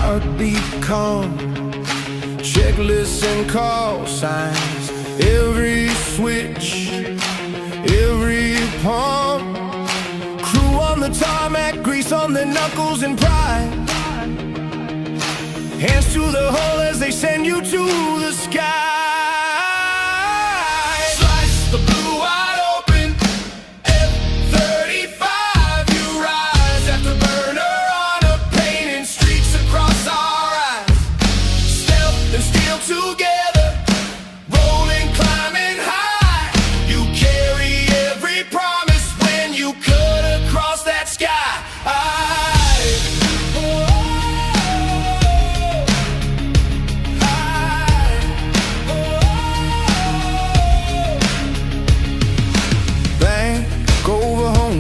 heartbeat calm, checklists and call signs, every switch, every palm. Crew on the tarmac, grease on their knuckles and pride. Hands to the hull as they send you to the sky. Slice the blue wide open, F-35, you rise after burner on a painting streaks across our eyes. Stealth and steel together, rolling, climbing high. You carry every promise when you cut across that sky.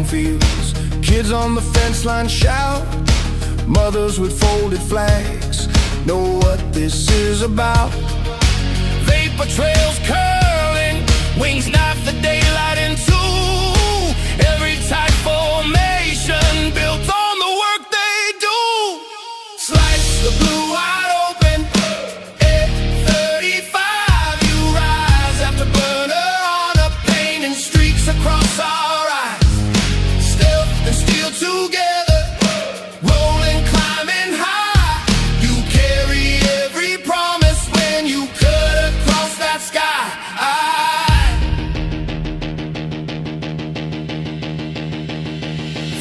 Fields, kids on the fence line shout. Mothers with folded flags know what this is about. Vapor trails curling, wings knife the daylight in two. Every tight formation built on the work they do. Slice the blue wide open, F-35, you rise after burner on a painting streaks across our eyes. Steel together, rolling, climbing high. You carry every promise when you cut across that sky.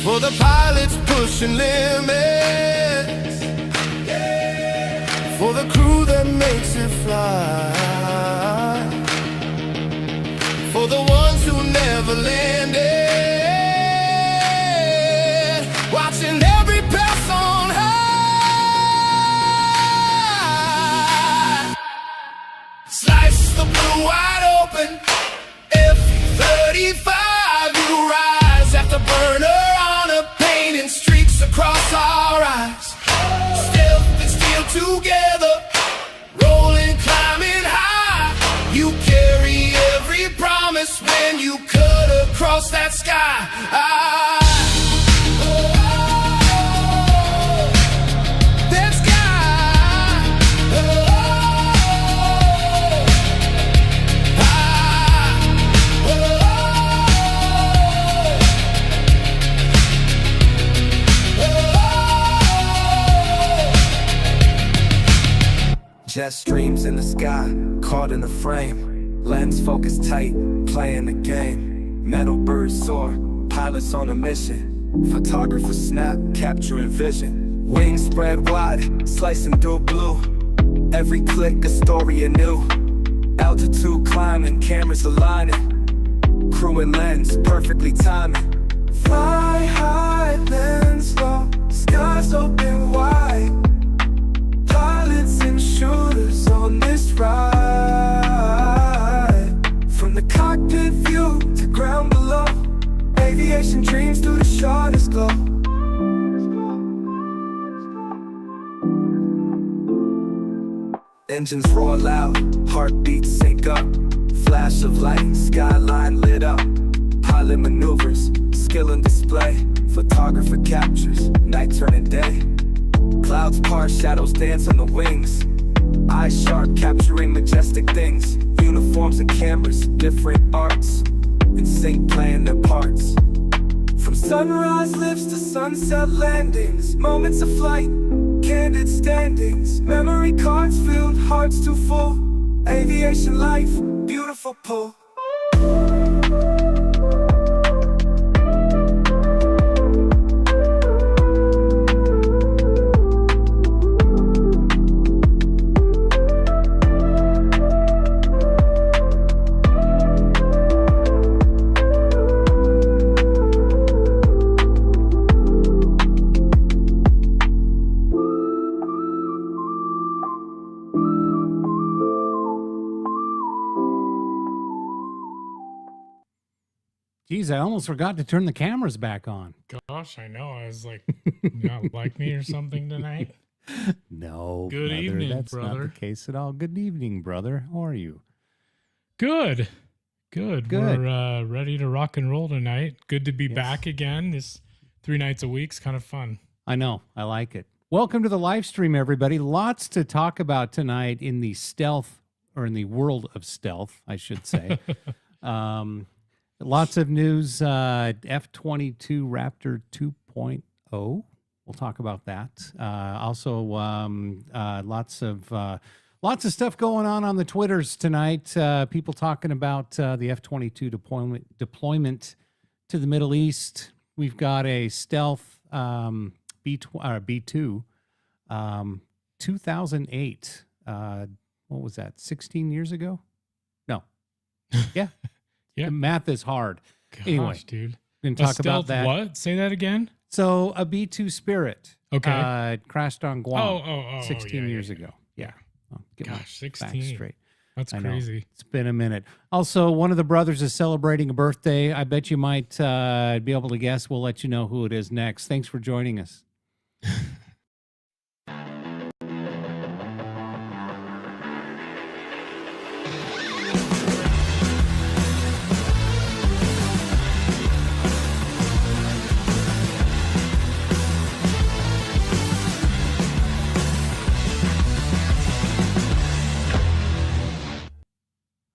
For the pilots pushing limits, for the crew that makes it fly, for the ones who never landed, watching every pass on high. Slice the blue wide open, F-35, you rise after burner on a painting streaks across our eyes. Stealth and steel together, rolling, climbing high. You carry every promise when you cut across that sky. Jet streams in the sky, caught in a frame. Lens focused tight, playing the game. Metal birds soar, pilots on a mission. Photographers snap, capturing vision. Wings spread wide, slicing through blue. Every click a story anew. Altitude climbing, cameras aligning. Crew and lens perfectly timing. Fly high, lens low, skies open wide. Pilots and shooters on this ride. From the cockpit view to ground below, aviation dreams through the shortest glow. Engines roar loud, heartbeats sync up. Flash of light, skyline lit up. Pilot maneuvers, skill and display. Photographer captures, night turning day. Clouds part, shadows dance on the wings. Eyes sharp, capturing majestic things. Uniforms and cameras, different arts. In sync, playing their parts. From sunrise lifts to sunset landings. Moments of flight, candid standings. Memory cards filled, hearts too full. Aviation life, beautiful pull. Geez, I almost forgot to turn the cameras back on. Gosh, I know. I was like, you not like me or something tonight? No. Good brother, evening, that's brother. not the case at all. Good evening, brother. How are you? Good. Good. We're ready to rock and roll tonight. Good to be Yes. back again. This 3 nights a week's kind of fun. I know. I like it. Welcome to the live stream, everybody. Lots to talk about tonight in the stealth, or in the world of stealth, I should say. Lots of news. F-22 Raptor 2.0. We'll talk about that. Also, lots of stuff going on the Twitters tonight. People talking about the F-22 deployment to the Middle East. We've got a stealth B2, 2008. What was that? 16 years ago? No. Yeah. Yeah. The math is hard. Gosh, Anyway, dude. we can talk about Stealth that. What? Say that again. So a B2 Spirit. Okay. Crashed on Guam. 16 yeah, years yeah, ago. Yeah. I'll get my Gosh, facts 16. straight. That's I know. crazy. It's been a minute. Also, one of the brothers is celebrating a birthday. I bet you might be able to guess. We'll let you know who it is next. Thanks for joining us.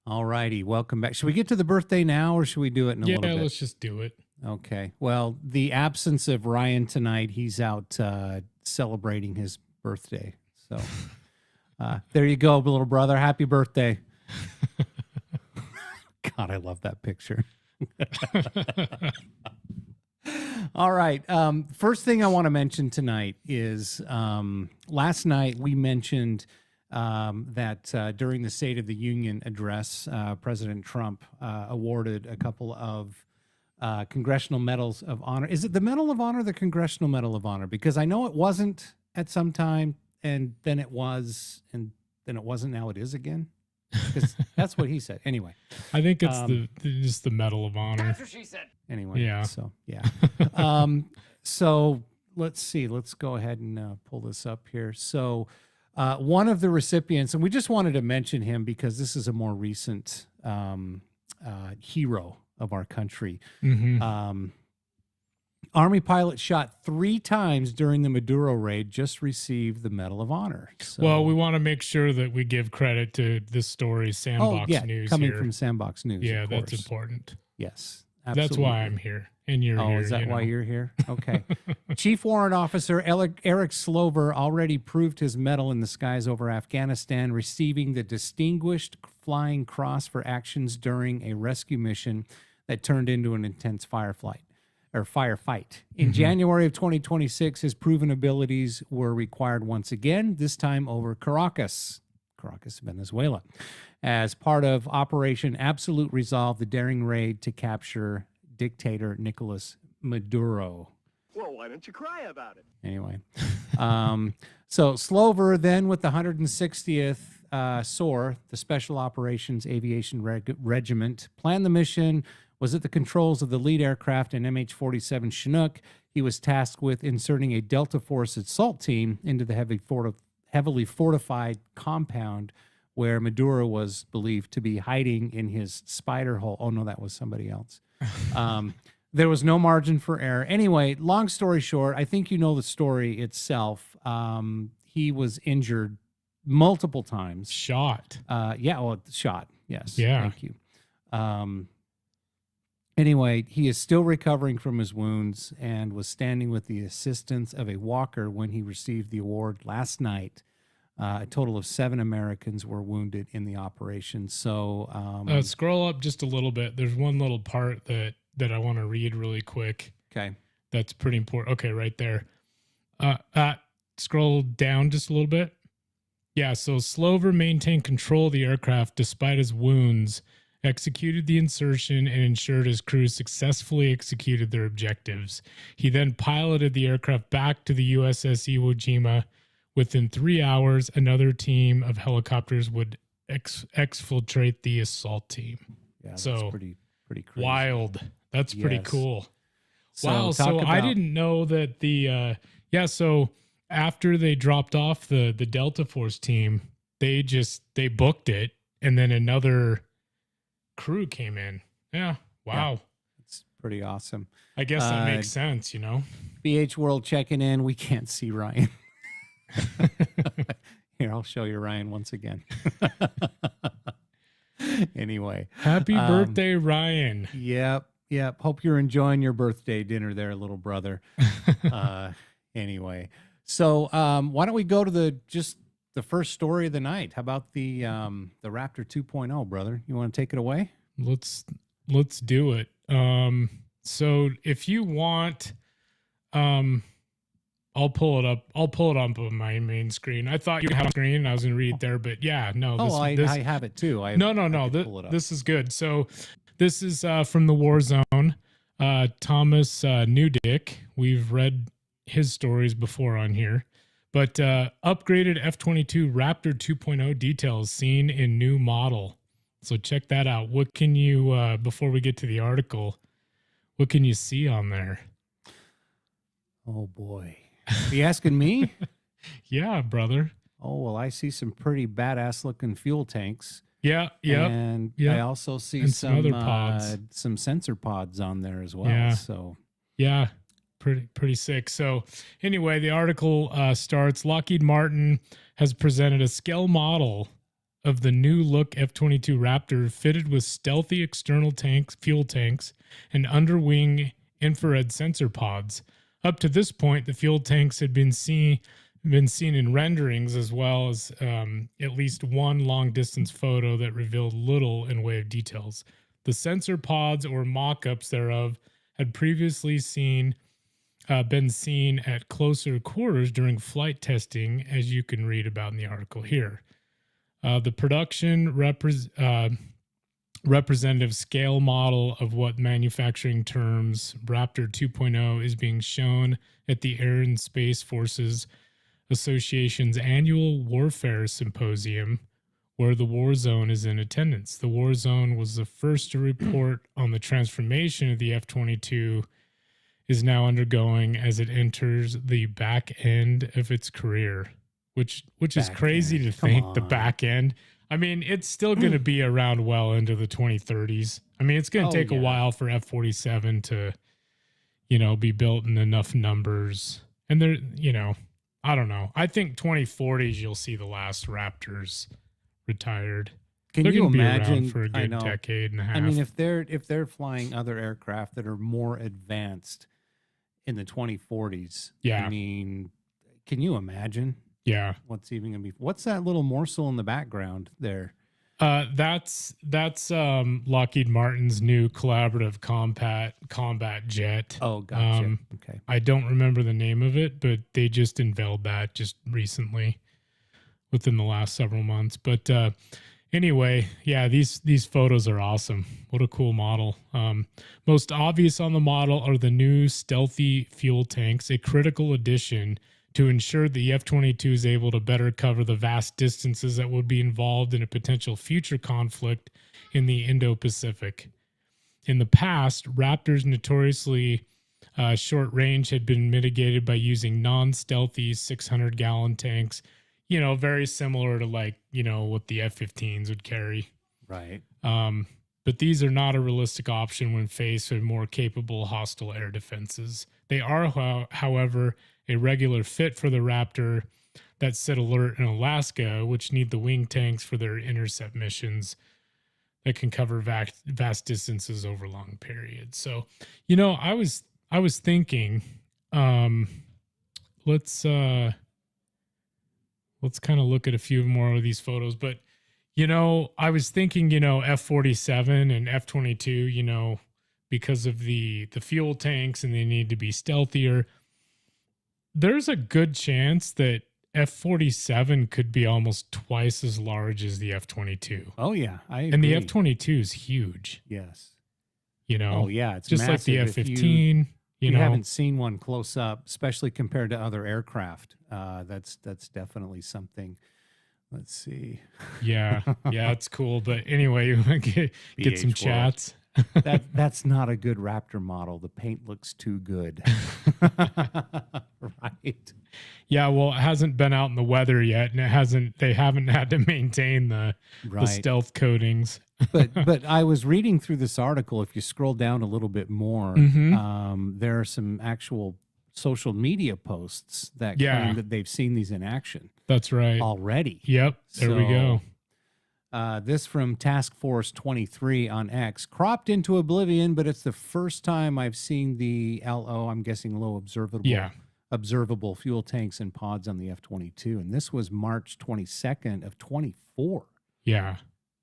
All righty. Welcome back. Should we get to the birthday now, or should we do it in a little bit? Let's just do it. Okay. Well, the absence of Ryan tonight, he's out celebrating his birthday. So there you go, little brother. Happy birthday. God, I love that picture. All right. First thing I want to mention tonight is last night we mentioned that during the State of the Union address, President Trump awarded a couple of Congressional Medals of Honor. Is it the Medal of Honor or the Congressional Medal of Honor? Because I know it wasn't at some time, and then it was, and then it wasn't. Now it is again. Because that's what he said. Anyway, I think it's just the Medal of Honor. That's what she said. Anyway, Yeah. So yeah. So let's see. Let's go ahead and pull this up here. So one of the recipients, and we just wanted to mention him because this is a more recent hero of our country. Mm-hmm. Army pilot shot 3 times during the Maduro raid, just received the Medal of Honor. So, Well, we want to make sure that we give credit to this story, Sandbox News. coming here. from Sandbox News. Yeah, of that's course. important. Yes, That's absolutely. why I'm here, and you're here. Is that you why know. you're here? Okay. Chief Warrant Officer Eric Slover already proved his mettle in the skies over Afghanistan, receiving the Distinguished Flying Cross for actions during a rescue mission that turned into an intense firefight. In January of 2026, his proven abilities were required once again, this time over Caracas, Venezuela, as part of Operation Absolute Resolve, the daring raid to capture dictator Nicolas Maduro. Well, why don't you cry about it? Anyway, so Slover then with the 160th SOAR, the Special Operations Aviation Regiment, planned the mission, was at the controls of the lead aircraft, an MH-47 Chinook. He was tasked with inserting a Delta Force assault team into the heavily fortified compound where Maduro was believed to be hiding in his spider hole. Oh, no, that was somebody else. There was no margin for error. Anyway, long story short, I think you know the story itself. He was injured multiple times. Shot. Shot. Yes. Yeah. Thank you. Anyway, he is still recovering from his wounds and was standing with the assistance of a walker when he received the award last night. A total of 7 Americans were wounded in the operation. So Scroll up just a little bit. There's one little part that I want to read really quick. okay. That's pretty important. Okay, right there. Scroll down just a little bit. Yeah, so Slover maintained control of the aircraft despite his wounds, executed the insertion, and ensured his crew successfully executed their objectives. He then piloted the aircraft back to the USS Iwo Jima. Within 3 hours, another team of helicopters would exfiltrate the assault team. Yeah, that's So, pretty crazy. Wild. That's pretty Yes. cool. So Wow. talk So I about- didn't know that so after they dropped off the Delta Force team, they booked it, and then another crew came in. Yeah. Wow. It's pretty awesome. I guess that makes sense, you know? BH World checking in. We can't see Ryan. Here, I'll show you Ryan once again. Anyway. Happy birthday, Ryan. Yep. Hope you're enjoying your birthday dinner there, little brother. Anyway. So why don't we go to the first story of the night? How about the Raptor 2.0, brother? You want to take it away? Let's do it. So if you want, I'll pull it up. I'll pull it up on my main screen. I thought you had a screen and I was going to read it there, but yeah, no. I have it too. No. This is good. So this is from the War Zone. Thomas Newdick. We've read his stories before on here, but upgraded F-22 Raptor 2.0 details seen in new model. So check that out. What can you, before we get to the article, what can you see on there? Oh boy. Are you asking me? Yeah, brother. Oh, well, I see some pretty badass looking fuel tanks. Yeah. And I also see some other pods. Some sensor pods on there as well. Yeah. So yeah, pretty sick. So anyway, the article starts, Lockheed Martin has presented a scale model of the new look F-22 Raptor fitted with stealthy external fuel tanks and underwing infrared sensor pods. Up to this point, the fuel tanks had been seen in renderings, as well as at least one long-distance photo that revealed little in way of details. The sensor pods, or mock-ups thereof, had previously been seen at closer quarters during flight testing, as you can read about in the article here. The production representative scale model of what manufacturing terms Raptor 2.0 is being shown at the Air and Space Forces Association's annual Warfare Symposium, where the War Zone is in attendance. The War Zone was the first to report on the transformation of the F-22 is now undergoing as it enters the back end of its career, which is crazy to think, the back end. I mean, it's still going to be around well into the 2030s. I mean, it's going to take a while for F-47 to, be built in enough numbers. And there, I don't know. I think 2040s, you'll see the last Raptors retired. Can They're you gonna be imagine around for a good decade and a half? I mean, if they're flying other aircraft that are more advanced in the 2040s, yeah. I mean, can you imagine? Yeah. What's even gonna be? What's that little morsel in the background there? That's Lockheed Martin's new collaborative combat jet. Oh, gotcha. Okay. I don't remember the name of it, but they just unveiled that just recently, within the last several months. But anyway, yeah, these photos are awesome. What a cool model. Most obvious on the model are the new stealthy fuel tanks, a critical addition to ensure the F-22 is able to better cover the vast distances that would be involved in a potential future conflict in the Indo-Pacific. In the past, Raptor's notoriously short range had been mitigated by using non-stealthy 600-gallon tanks, very similar to what the F-15s would carry. Right. But these are not a realistic option when faced with more capable hostile air defenses. They are, however, a regular fit for the Raptor that sit alert in Alaska, which need the wing tanks for their intercept missions that can cover vast distances over long periods. So, I was thinking, let's kind of look at a few more of these photos, but I was thinking, F-47 and F-22, because of the fuel tanks and they need to be stealthier. There's a good chance that F-47 could be almost twice as large as the F-22. Oh yeah, I agree. And the F-22 is huge. Yes. Oh yeah, it's just massive. Like the F-15. You haven't seen one close up, especially compared to other aircraft. That's definitely something. Let's see. Yeah, it's cool. But anyway, get some chats. That's not a good Raptor model. The paint looks too good. Right. Yeah, well, it hasn't been out in the weather yet, and they haven't had to maintain the stealth coatings. but I was reading through this article. If you scroll down a little bit more, there are some actual social media posts that Yeah. claim that they've seen these in action That's right. already. Yep. There we go. This from Task Force 23 on X, cropped into oblivion, but it's the first time I've seen the LO, I'm guessing low observable fuel tanks and pods on the F-22. And this was March 22nd of 24. Yeah.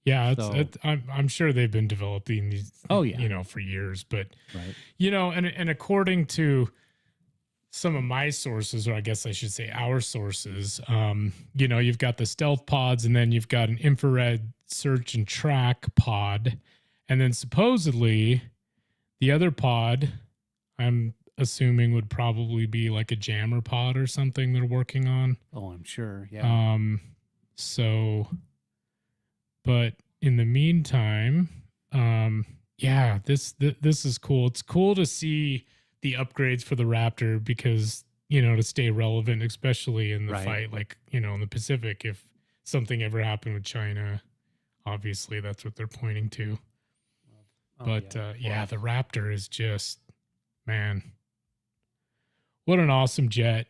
Yeah. So- I'm sure they've been developing these, Oh, yeah. you know, for years, but, Right. you know, and according to some of my sources, or I guess I should say our sources, you know, you've got the stealth pods, and then you've got an infrared search and track pod. And then supposedly the other pod, I'm assuming, would probably be like a jammer pod or something they're working on. Oh, I'm sure. Yeah. So, but in the meantime, yeah, this is cool. It's cool to see the upgrades for the Raptor because, you know, to stay relevant, especially in the Right. fight, like, you know, in the Pacific, if something ever happened with China, obviously that's what they're pointing to. Oh, But yeah. the Raptor is just, man, what an awesome jet.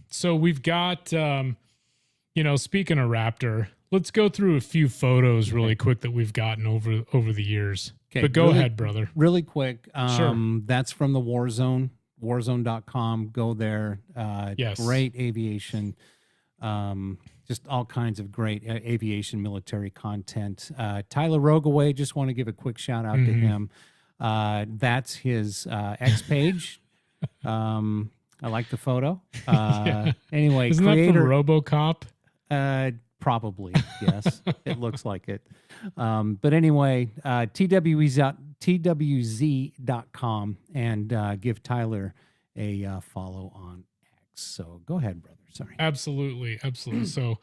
So we've got, you know, speaking of Raptor, let's go through a few photos really quick that we've gotten over the years. Okay, But go really- ahead, brother. Really quick. Sure. That's from the Warzone, warzone.com. Go there. Yes. Great aviation. Just all kinds of great aviation military content. Tyler Rogaway, just want to give a quick shout out to Mhm. him. That's his X page. I like the photo. Yeah. Anyway, Isn't that from RoboCop? Probably, yes. It looks like it. But anyway, twz.com and give Tyler a follow on X. So go ahead, brother. Sorry. Absolutely. So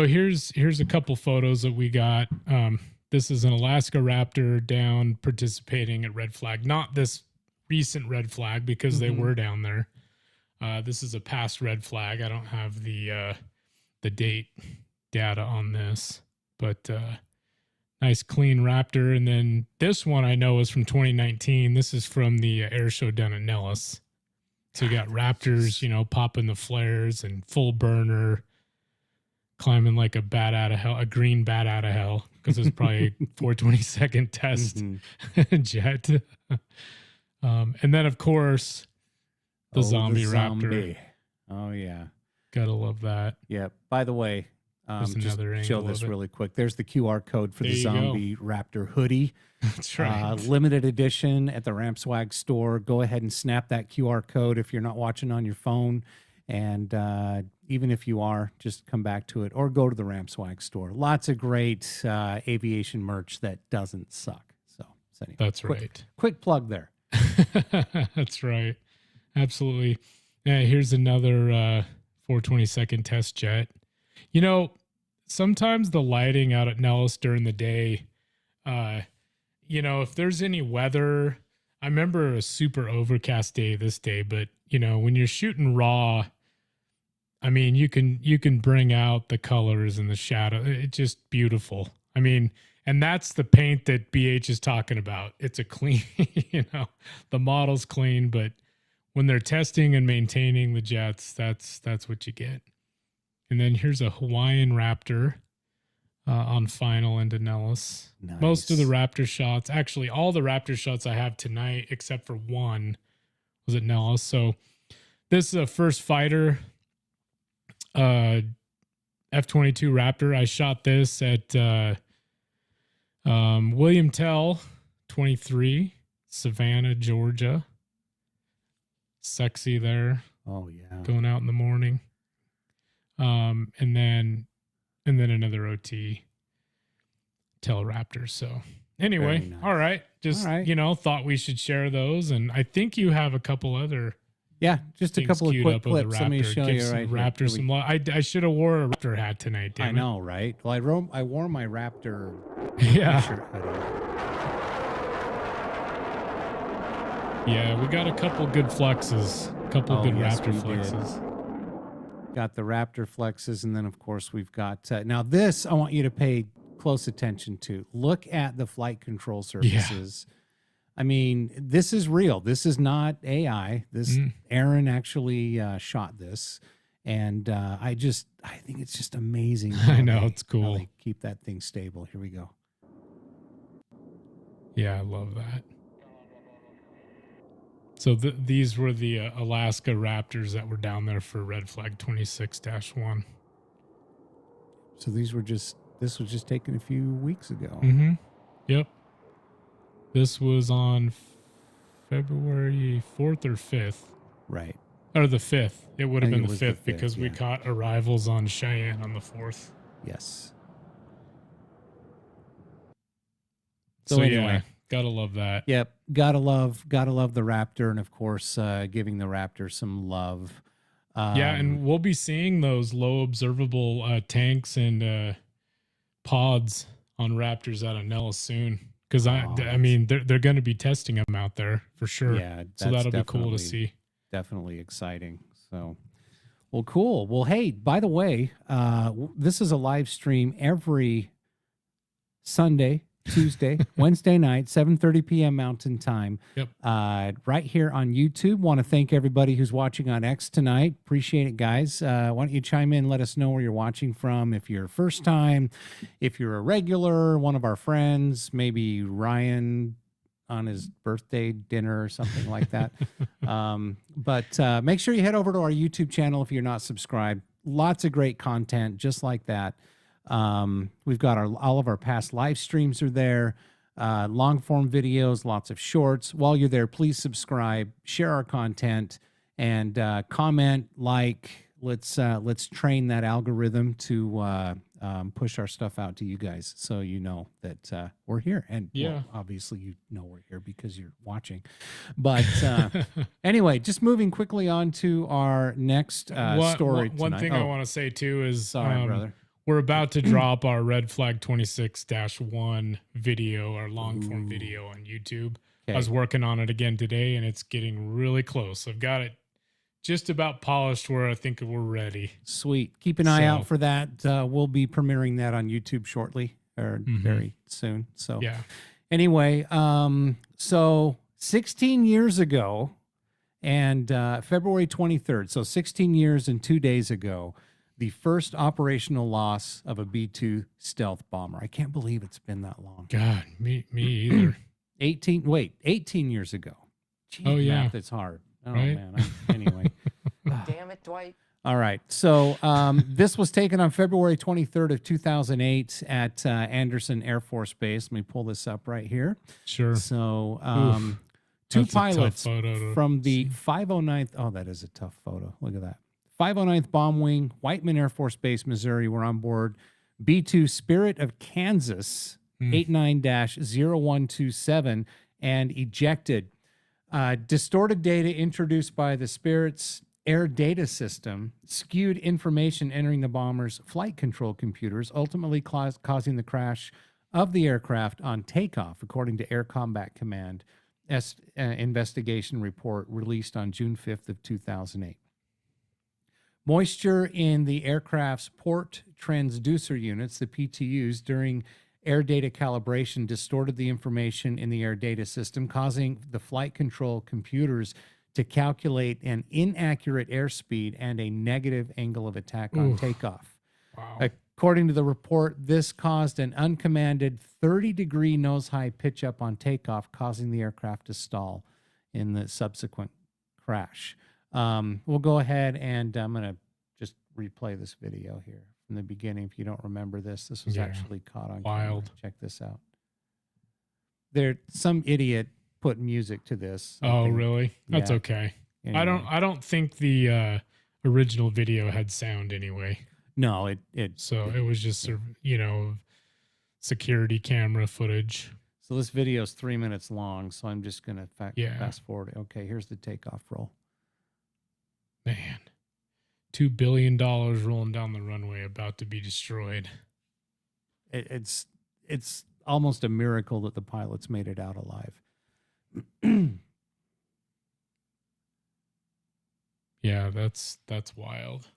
here's a couple photos that we got. This is an Alaska Raptor down participating at Red Flag. Not this recent Red Flag because they were down there. This is a past Red Flag. I don't have the date data on this, but nice clean Raptor. And then this one I know is from 2019. This is from the air show down at Nellis. So you got Raptors, you know, popping the flares and full burner, climbing like a bat out of hell, a green bat out of hell, because it's probably a 422nd test Mhm. jet. And then of course the zombie Raptor. zombie. Oh yeah. Gotta love that. Yeah. By the way, There's just another show angle this of it. really quick. There's the QR code for There the you go. zombie Raptor hoodie. That's right. Limited edition at the Ramp Swag store. Go ahead and snap that QR code if you're not watching on your phone. And even if you are, just come back to it or go to the Ramp Swag store. Lots of great aviation merch that doesn't suck. So anyway, That's right. Quick plug there. That's right. Absolutely. Yeah, here's another 422nd test jet. You know, sometimes the lighting out at Nellis during the day, you know, if there's any weather, I remember a super overcast day this day, but you know, when you're shooting raw, I mean, you can bring out the colors and the shadow. It's just beautiful. I mean, and that's the paint that BH is talking about. It's a clean, you know, the model's clean, but when they're testing and maintaining the jets, that's what you get. And then here's a Hawaiian Raptor on final into Nellis. Nice. Most of the Raptor shots, actually all the Raptor shots I have tonight, except for one, was at Nellis. So this is a first fighter F-22 Raptor. I shot this at William Tell 23, Savannah, Georgia. Sexy there, Oh yeah. going out in the morning. And then another OT Tell Raptor. So anyway, Very nice. all right. Just, All right. you know, thought we should share those. And I think you have a couple other Yeah, just a things couple of queued quick up of the clips. Let me Raptor. show Give you some right here. Raptor Here some we- love. I should have wore a Raptor hat tonight, damn I know, right? Well, I wore my Raptor Yeah. t-shirt hoodie. Yeah, we got a couple good flexes. A couple Oh, good yes, Raptor we did. flexes. Got the Raptor flexes, and then of course we've got now this. I want you to pay close attention to. Look at the flight control surfaces. I mean, this is real. This is not AI. This Aaron actually shot this, and I think it's just amazing. I know, it's how cool. they keep that thing stable. Here we go. Yeah, I love that. So these were the Alaska Raptors that were down there for Red Flag 26-1. So this was just taken a few weeks ago. Mm-hmm. Yep. This was on February 4th or 5th. Right. Or the 5th. It would have I been think the it was 5th the 5th, because we yeah. caught arrivals on Cheyenne on the 4th. Yes. So anyway. yeah, gotta love that. Yep. Gotta love the Raptor, and of course, giving the Raptor some love. Yeah, and we'll be seeing those low observable tanks and pods on Raptors out of Nellis soon. Because I mean, they're going to be testing them out there for sure. Yeah, so that'll be cool to see. Definitely exciting. So, well, cool. Well, hey, by the way, this is a live stream every Sunday, Tuesday, Wednesday night, 7:30 p.m. Mountain Time. Yep. Right here on YouTube. Want to thank everybody who's watching on X tonight. Appreciate it, guys. Why don't you chime in? Let us know where you're watching from. If you're first time, if you're a regular, one of our friends, maybe Ryan on his birthday dinner or something like that. But make sure you head over to our YouTube channel if you're not subscribed. Lots of great content just like that. We've got all of our past live streams are there, long form videos, lots of shorts. While you're there, please subscribe, share our content, and comment, like. Let's train that algorithm to push our stuff out to you guys, so you know that we're here. And well, obviously you know we're here because you're watching. But anyway, just moving quickly on to our next story. One thing I want to say too is, sorry, brother. We're about to drop our Red Flag 26-1 video, our long form video on YouTube. Okay. I was working on it again today, and it's getting really close. I've got it just about polished where I think we're ready. Sweet. Keep an eye out for that. We'll be premiering that on YouTube shortly, or very soon. So yeah. Anyway, so 16 years ago, and February 23rd, so 16 years and 2 days ago, the first operational loss of a B-2 stealth bomber. I can't believe it's been that long. God, me either. 18 years ago. Jeez, math, it's hard. Oh, right? man. Anyway. Damn it, Dwight. All right. So this was taken on February 23rd of 2008 at Anderson Air Force Base. Let me pull this up right here. Sure. So two That's a tough pilots photo to from the see. 509th. Oh, that is a tough photo. Look at that. 509th Bomb Wing, Whiteman Air Force Base, Missouri, were on board B-2 Spirit of Kansas 89-0127 and ejected. Distorted data introduced by the Spirit's air data system skewed information entering the bomber's flight control computers, ultimately causing the crash of the aircraft on takeoff, according to Air Combat Command investigation report released on June 5th of 2008. Moisture in the aircraft's port transducer units, the PTUs, during air data calibration distorted the information in the air data system, causing the flight control computers to calculate an inaccurate airspeed and a negative angle of attack on takeoff. Wow. According to the report, this caused an uncommanded 30-degree nose-high pitch-up on takeoff, causing the aircraft to stall in the subsequent crash. We'll go ahead and I'm going to just replay this video here from the beginning. If you don't remember this, this was actually caught on camera. Check this out. Some idiot put music to this. Oh, really? That's okay. Anyway. I don't think the original video had sound anyway. No, it was just security camera footage. So this video is 3 minutes long, so I'm just going to fast forward. Okay, here's the takeoff roll. Man, $2 billion rolling down the runway, about to be destroyed. It's almost a miracle that the pilots made it out alive. Yeah, that's wild.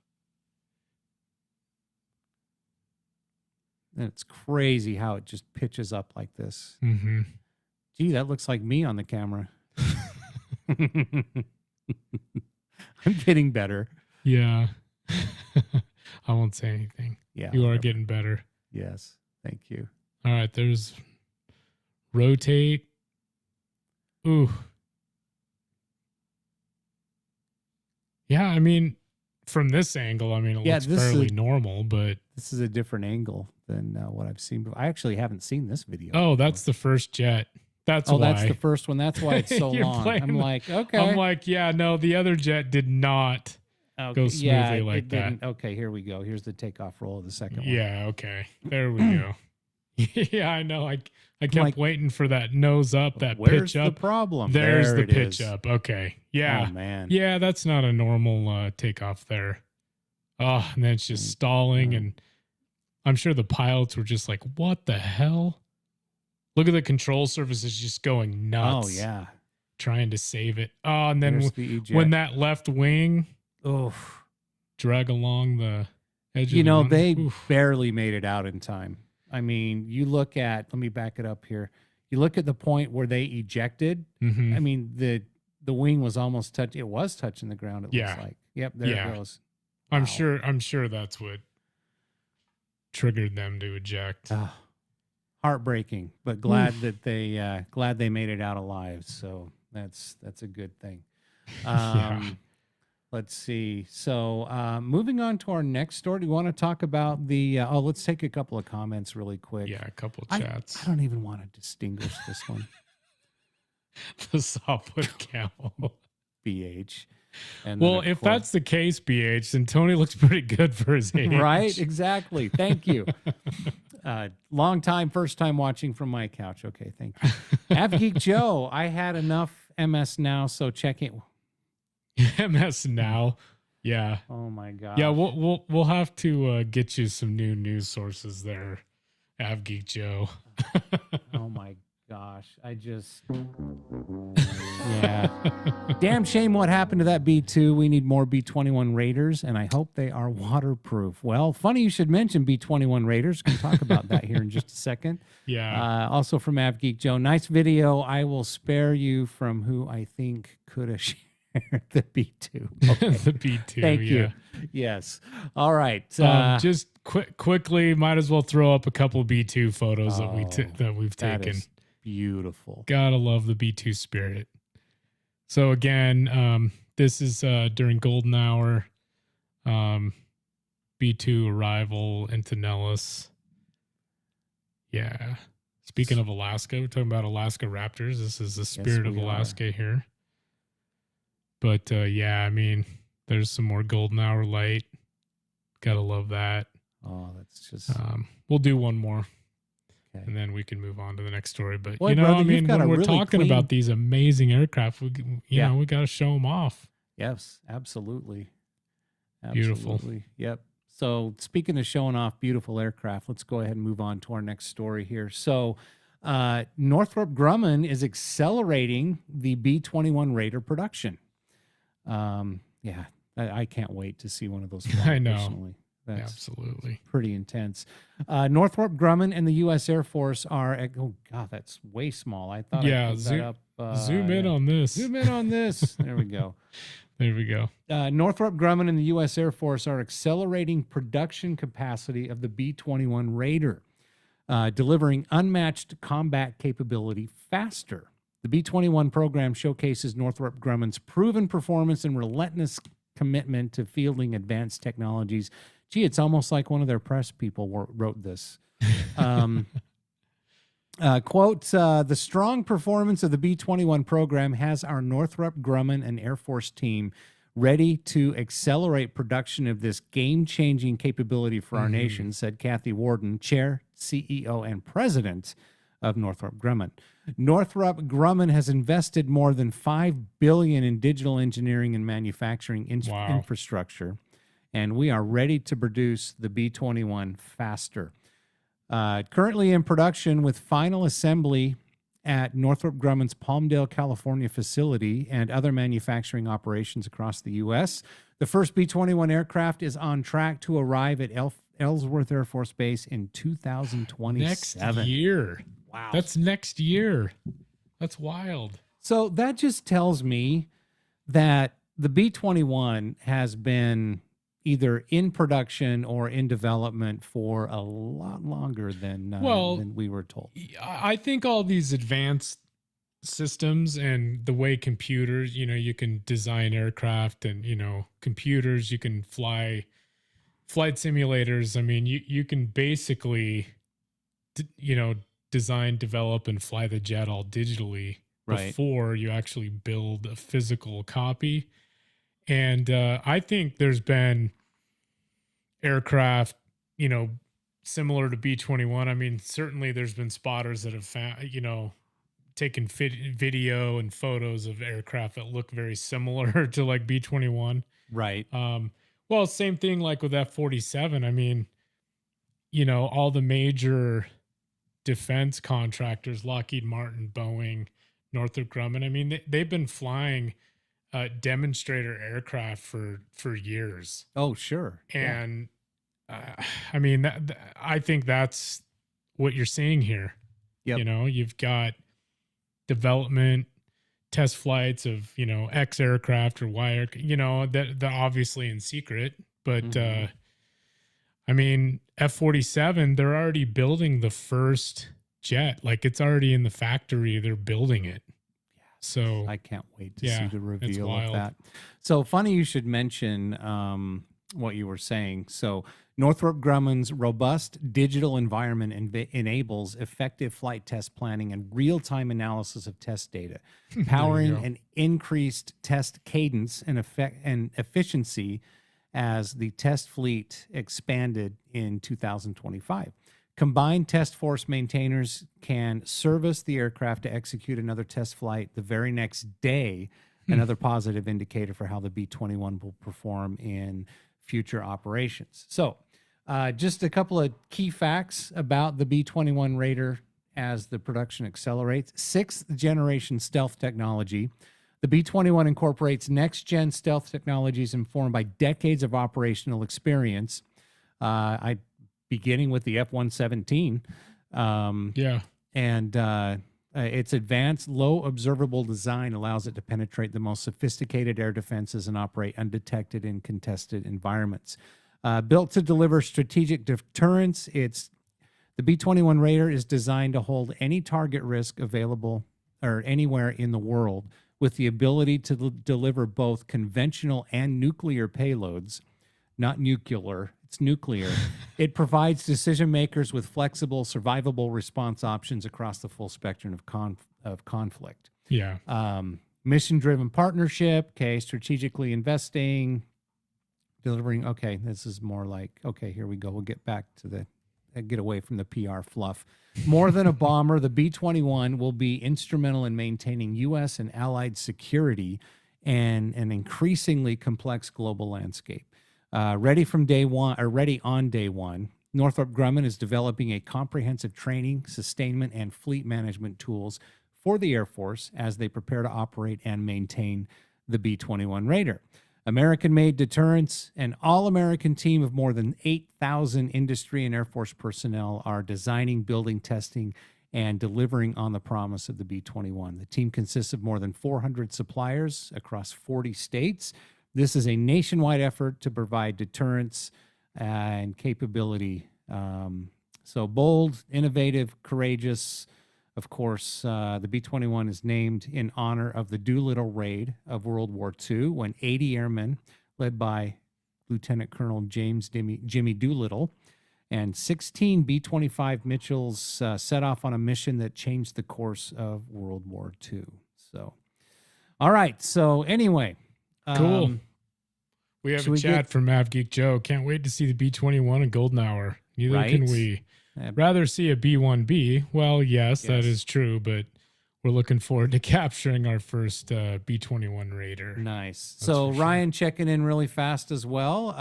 And it's crazy how it just pitches up like this. Mm-hmm. Gee, that looks like me on the camera. I'm getting better. Yeah. I won't say anything. Yeah. You are whatever. getting better. Yes. Thank you. All right. There's rotate. Ooh. Yeah. I mean, from this angle, I mean, it looks fairly normal, but this is a different angle than what I've seen before. I actually haven't seen this video. Oh, that's the first jet. That's why. That's the first one. That's why it's so long. I'm like, okay. I'm like, yeah, no, the other jet did not go smoothly like that. Okay, here we go. Here's the takeoff roll of the second one. Yeah, okay. There we go. Yeah, I know. I kept waiting for that nose up, that pitch up. Where's the problem? There's the pitch up. Okay. Yeah. Oh, man. Yeah, that's not a normal takeoff there. Oh, and then it's just stalling, and I'm sure the pilots were just like, what the hell? Look at the control surfaces just going nuts. Oh, yeah. Trying to save it. Oh, and then when that left wing drag along the edge of the mountain, they barely made it out in time. I mean, you look at, let me back it up here. You look at the point where they ejected. Mm-hmm. I mean, the wing was almost touching. It was touching the ground, it looks like. Yep, there it goes. Wow. I'm sure that's what triggered them to eject. Heartbreaking, but glad that they made it out alive. So that's a good thing. Let's see. So moving on to our next story, do you want to talk about the? Let's take a couple of comments really quick. Yeah, a couple of chats. I don't even want to distinguish this one. The softwood camel. BH. And well, if that's the case, BH, then Tony looks pretty good for his age. Right? Exactly. Thank you. Long time, first time watching from my couch. Okay, thank you. AvGeek Joe, I had enough MS now, so check it. MS now, yeah. Oh my god. Yeah, we'll have to get you some new news sources there, AvGeek Joe. Oh my gosh, yeah. Damn shame what happened to that B-2. We need more B-21 Raiders, and I hope they are waterproof. Well, funny you should mention B-21 Raiders. We'll talk about that here in just a second. Yeah. Also from AvGeek Joe, nice video. I will spare you from who I think could have shared the B-2. Okay. The B-2. Thank you. Yes. All right. Just quickly, might as well throw up a couple B-2 photos that we've taken. That is beautiful. Gotta love the B-2 spirit. So again, this is during golden hour. B-2 arrival into Nellis. Yeah. Speaking of Alaska, we're talking about Alaska Raptors. This is the spirit of Alaska here. But yeah, I mean, there's some more golden hour light. Gotta love that. Oh, that's just. We'll do one more, okay, and then we can move on to the next story. But Boy, you know, brother, I mean, when we're really talking about these amazing aircraft, we know, we got to show them off. Yes, absolutely. Beautiful. Yep. So speaking of showing off beautiful aircraft, let's go ahead and move on to our next story here. So Northrop Grumman is accelerating the B-21 Raider production. Yeah, I can't wait to see one of those. I know. Personally. That's absolutely pretty intense. Northrop Grumman and the U.S. Air Force are. Oh God, that's way small. I thought. Yeah, I zoom, that up, zoom in on this. Zoom in on this. There we go. There we go. Northrop Grumman and the U.S. Air Force are accelerating production capacity of the B-21 Raider, delivering unmatched combat capability faster. The B-21 program showcases Northrop Grumman's proven performance and relentless commitment to fielding advanced technologies. Gee, it's almost like one of their press people wrote this. Quote, the strong performance of the B-21 program has our Northrop Grumman and Air Force team ready to accelerate production of this game-changing capability for our nation, said Kathy Warden, Chair, CEO, and President of Northrop Grumman. Northrop Grumman has invested more than $5 billion in digital engineering and manufacturing infrastructure, and we are ready to produce the B-21 faster. Currently in production with final assembly at Northrop Grumman's Palmdale, California facility and other manufacturing operations across the U.S. The first B-21 aircraft is on track to arrive at Ellsworth Air Force Base in 2027. Next year. Wow. That's next year. That's wild. So that just tells me that the B-21 has been either in production or in development for a lot longer than we were told. I think all these advanced systems and the way computers, you can design aircraft and, computers, you can flight simulators. I mean, you can basically, design, develop, and fly the jet all digitally before you actually build a physical copy. And I think there's been aircraft, similar to B-21. I mean, certainly there's been spotters that have found, taken video and photos of aircraft that look very similar to like B-21. Right. Well, same thing like with F-47. I mean, all the major defense contractors, Lockheed Martin, Boeing, Northrop Grumman, I mean, they've been flying demonstrator aircraft for years. Oh, sure. And I mean, I think that's what you're seeing here. Yep. You've got development, test flights of, X aircraft or Y, that they're obviously in secret. But I mean, F-47, they're already building the first jet. Like it's already in the factory. They're building it. So I can't wait to see the reveal wild. of that. So funny you should mention what you were saying. So Northrop Grumman's robust digital environment enables effective flight test planning and real-time analysis of test data, powering an increased test cadence and efficiency as the test fleet expanded in 2025. Combined test force maintainers can service the aircraft to execute another test flight the very next day, another positive indicator for how the B-21 will perform in future operations. So just a couple of key facts about the B-21 Raider as the production accelerates. 6th generation stealth technology. The B-21 incorporates next-gen stealth technologies informed by decades of operational experience. Beginning with the F-117. And its advanced, low observable design allows it to penetrate the most sophisticated air defenses and operate undetected in contested environments. Built to deliver strategic deterrence, the B-21 Raider is designed to hold any target risk available or anywhere in the world with the ability to deliver both conventional and nuclear payloads, not nuclear. It's nuclear. It provides decision makers with flexible, survivable response options across the full spectrum of conflict. Yeah. Mission-driven partnership. Okay. Strategically investing, delivering. Okay. This is more like, okay, here we go. We'll get back to get away from the PR fluff. More than a bomber, the B-21 will be instrumental in maintaining U.S. and allied security and an increasingly complex global landscape. Ready on day one, Northrop Grumman is developing a comprehensive training, sustainment, and fleet management tools for the Air Force as they prepare to operate and maintain the B-21 Raider. American-made deterrence, an all-American team of more than 8,000 industry and Air Force personnel are designing, building, testing, and delivering on the promise of the B-21. The team consists of more than 400 suppliers across 40 states. This is a nationwide effort to provide deterrence and capability. So bold, innovative, courageous. Of course, the B-21 is named in honor of the Doolittle raid of World War II, when 80 airmen, led by Lieutenant Colonel Jimmy Doolittle, and 16 B-25 Mitchells set off on a mission that changed the course of World War II. So, all right. So anyway. Cool. We have a chat from Mav Geek Joe. Can't wait to see the B-21 in Golden Hour. Neither can we. Rather see a B-1B. Well, yes, that is true, but we're looking forward to capturing our first B-21 Raider. Nice. So Ryan checking in really fast as well.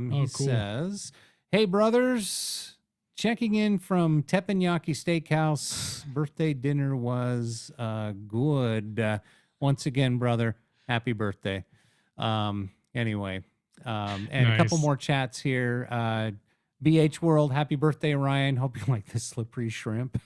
He says, "Hey, brothers, checking in from Teppanyaki Steakhouse. Birthday dinner was good. Once again, brother, happy birthday." Anyway, and a couple more chats here. BH World, happy birthday, Ryan. Hope you like this slippery shrimp.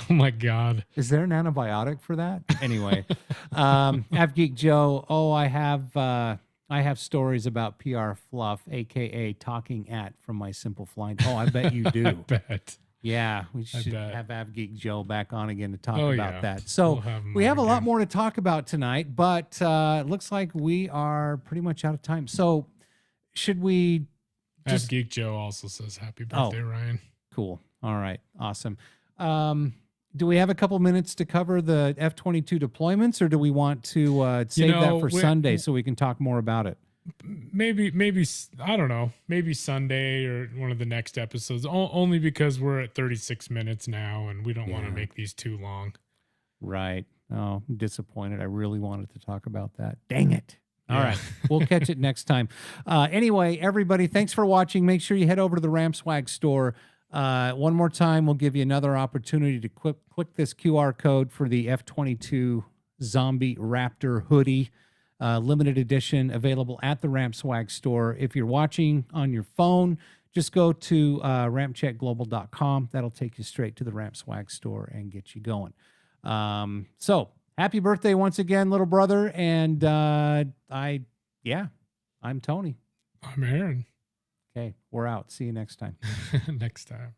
Oh my God. Is there an antibiotic for that? Anyway, AvGeek Joe. Oh, I have stories about PR fluff, aka talking at from my simple flying. Oh, I bet you do. I bet. Yeah, we should bet. have AvGeek Joe back on again to talk Oh, about yeah. that. So We'll have him we on have a lot again. more to talk about tonight, but it looks like we are pretty much out of time. So should we just Geek Joe also says happy Oh. birthday, Ryan. Cool. All right. Awesome. Do we have a couple minutes to cover the F-22 deployments, or do we want to save that for Sunday so we can talk more about it? Maybe I don't know. Maybe Sunday or one of the next episodes. Only because we're at 36 minutes now, and we don't want to make these too long. Right. Oh, I'm disappointed. I really wanted to talk about that. Dang it. All Yeah. right. We'll catch it next time. Anyway, everybody, thanks for watching. Make sure you head over to the Ram Swag store. One more time, we'll give you another opportunity to click this QR code for the F-22 Zombie Raptor hoodie. Limited edition, available at the Ramp Swag store. If you're watching on your phone, just go to rampcheckglobal.com. That'll take you straight to the Ramp Swag store and get you going. So happy birthday once again, little brother. And I'm Tony. I'm Aaron. Okay, we're out. See you next time. Next time.